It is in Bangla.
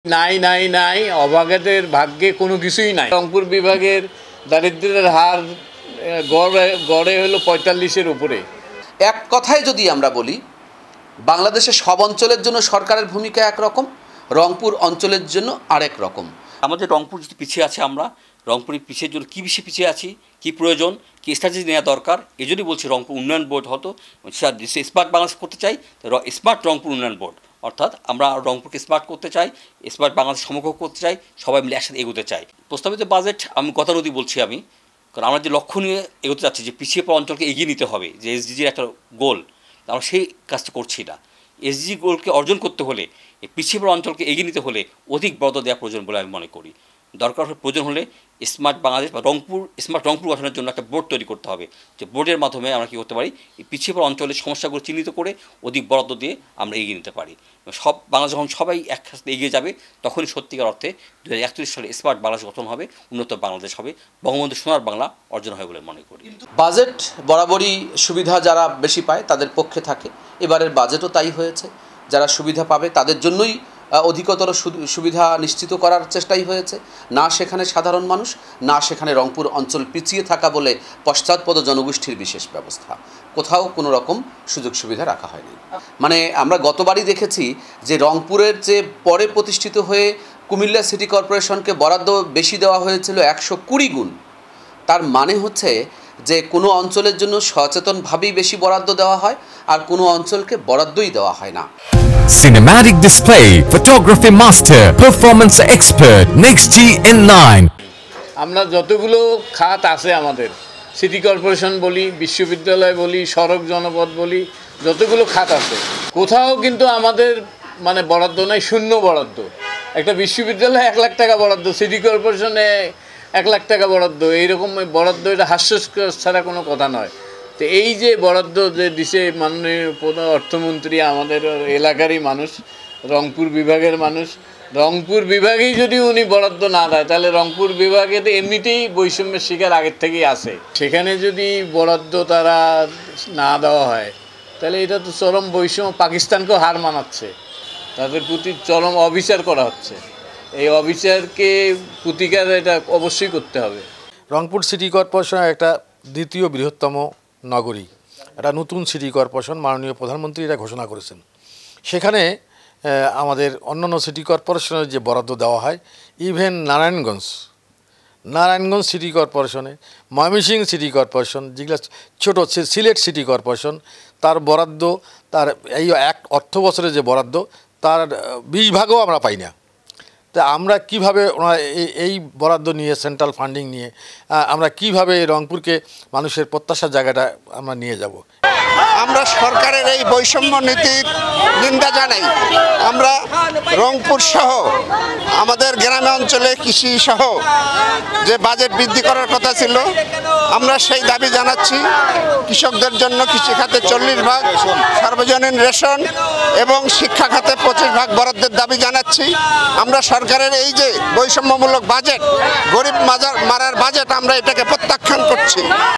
নাই নাই নাই অভাগাদের ভাগ্যে কোনো কিছুই নাই। রংপুর বিভাগের দারিদ্র্যের হার গড়ে হলো ৪৫-এর উপরে। এক কথায় যদি আমরা বলি, বাংলাদেশের সব অঞ্চলের জন্য সরকারের ভূমিকা একরকম, রংপুর অঞ্চলের জন্য আরেক রকম। আমাদের রংপুর যদি পিছিয়ে আছে, আমরা রংপুরের পিছিয়ে জন্য কী বেশি পিছিয়ে আছি, কী প্রয়োজন, কী স্ট্র্যাটেজি নেওয়া দরকার, এই জন্যই বলছি রংপুর উন্নয়ন বোর্ড হতো। স্মার্ট বাংলাদেশ করতে চাই, স্মার্ট রংপুর উন্নয়ন বোর্ড, অর্থাৎ আমরা রংপুরকে স্মার্ট করতে চাই, স্মার্ট বাংলাদেশ সমগ্র করতে চাই, সবাই মিলে একসাথে এগোতে চাই। প্রস্তাবিত বাজেট আমি গতানুগতিক বলছি আমি, কারণ আমরা যে লক্ষ্য নিয়ে এগোতে চাচ্ছি যে পিছিয়ে পড়া অঞ্চলকে এগিয়ে নিতে হবে, যে এসডিজির একটা গোল, আমরা সেই কাজটা করছি না। এসডিজি গোলকে অর্জন করতে হলে, এই পিছিয়ে পড়া অঞ্চলকে এগিয়ে নিতে হলে অধিক বরাদ্দ দেওয়া প্রয়োজন বলে আমি মনে করি। দরকার প্রয়োজন হলে স্মার্ট বাংলাদেশ বা স্মার্ট রংপুর গঠনের জন্য একটা বোর্ড তৈরি করতে হবে, যে বোর্ডের মাধ্যমে আমরা কী করতে পারি, এই পিছিয়ে পড়া অঞ্চলের সমস্যাগুলো চিহ্নিত করে অধিক বরাদ্দ দিয়ে আমরা এগিয়ে নিতে পারি। বাংলাদেশ যখন সবাই একসাথে এগিয়ে যাবে, তখনই সত্যিকার অর্থে ২০৩১ সালে স্মার্ট বাংলাদেশ গঠন হবে, উন্নত বাংলাদেশ হবে, বঙ্গবন্ধু সোনার বাংলা অর্জন হয় বলে মনে করি। বাজেট বরাবরই সুবিধা যারা বেশি পায় তাদের পক্ষে থাকে, এবারের বাজেটও তাই হয়েছে। যারা সুবিধা পাবে তাদের জন্যই অধিকতর সুবিধা নিশ্চিত করার চেষ্টাই হয়েছে। না সেখানে সাধারণ মানুষ, না সেখানে রংপুর অঞ্চল পিছিয়ে থাকা বলে পশ্চাৎপদ জনগোষ্ঠীর বিশেষ ব্যবস্থা, কোথাও কোনো রকম সুযোগ সুবিধা রাখা হয়নি। মানে আমরা গতবারই দেখেছি যে রংপুরের যে পরে প্রতিষ্ঠিত হয়ে কুমিল্লা সিটি কর্পোরেশনকে বরাদ্দ বেশি দেওয়া হয়েছিল ১২০ গুণ। তার মানে হচ্ছে যে কোনো অঞ্চলের জন্য সচেতনভাবেই বেশি বরাদ্দ দেওয়া হয়, আর কোনো অঞ্চলকে বরাদ্দই দেওয়া হয় না। Cinematic display, photography master, performance expert, Next N9. আমরা যতগুলো খাত আছে আমাদের, সিটি কর্পোরেশন বলি, বিশ্ববিদ্যালয় বলি, সড়ক জনপথ বলি, যতগুলো খাত আছে, কোথাও কিন্তু আমাদের মানে বরাদ্দ নাই, শূন্য বরাদ্দ। একটা বিশ্ববিদ্যালয়ে ১ লাখ টাকা বরাদ্দ, সিটি কর্পোরেশনে ১ লাখ টাকা বরাদ্দ, এইরকম বরাদ্দ, এটা হাস্যস্কর ছাড়া কোনো কথা নয়। তো এই যে বরাদ্দ যে দিছে মাননীয় প্রধান অর্থমন্ত্রী, আমাদের এলাকারই মানুষ, রংপুর বিভাগের মানুষ, রংপুর বিভাগেই যদি উনি বরাদ্দ না দেয়, তাহলে রংপুর বিভাগে তো এমনিতেই বৈষম্যের শিকার আগের থেকেই আছে। সেখানে যদি বরাদ্দ তারা না দেওয়া হয়, তাহলে এটা তো চরম বৈষম্য, পাকিস্তানকেও হার মানাচ্ছে, তাদের প্রতি চরম অবিচার করা হচ্ছে। এই অবিচারকে প্রতিকার এটা অবশ্যই করতে হবে। রংপুর সিটি কর্পোরেশন একটা দ্বিতীয় বৃহত্তম নগরী, একটা নতুন সিটি কর্পোরেশন মাননীয় প্রধানমন্ত্রী এটা ঘোষণা করেছেন। সেখানে আমাদের অন্যান্য সিটি কর্পোরেশনের যে বরাদ্দ দেওয়া হয়, ইভেন নারায়ণগঞ্জ সিটি কর্পোরেশনে, ময়মনসিংহ সিটি কর্পোরেশন, যেগুলো ছোটো সিলেট সিটি কর্পোরেশন, তার বরাদ্দ, তার এই এক অর্থ বছরে যে বরাদ্দ, তার ২০ ভাগও আমরা পাই না। তা আমরা কিভাবে এই বরাদ্দ নিয়ে, সেন্ট্রাল ফান্ডিং নিয়ে আমরা কিভাবে রংপুরকে মানুষের প্রত্যাশার জায়গাটা আমরা নিয়ে যাব? আমরা সরকারের এই বৈষম্য নীতির নিন্দা জানাই। আমরা রংপুর সহ আমাদের গ্রামে অঞ্চলে কৃষি সহ যে বাজেট বৃদ্ধি করার কথা ছিল, আমরা সেই দাবি জানাচ্ছি। কৃষকদের জন্য কৃষি খাতে ৪০ ভাগ, সার্বজনীন রেশন এবং শিক্ষা খাতে ২৫ ভাগ বরাদ্দের দাবি জানাচ্ছি। আমরা সরকারের এই যে বৈষম্যমূলক বাজেট, গরিব মারার বাজেট, আমরা এটাকে প্রত্যাখ্যান করছি।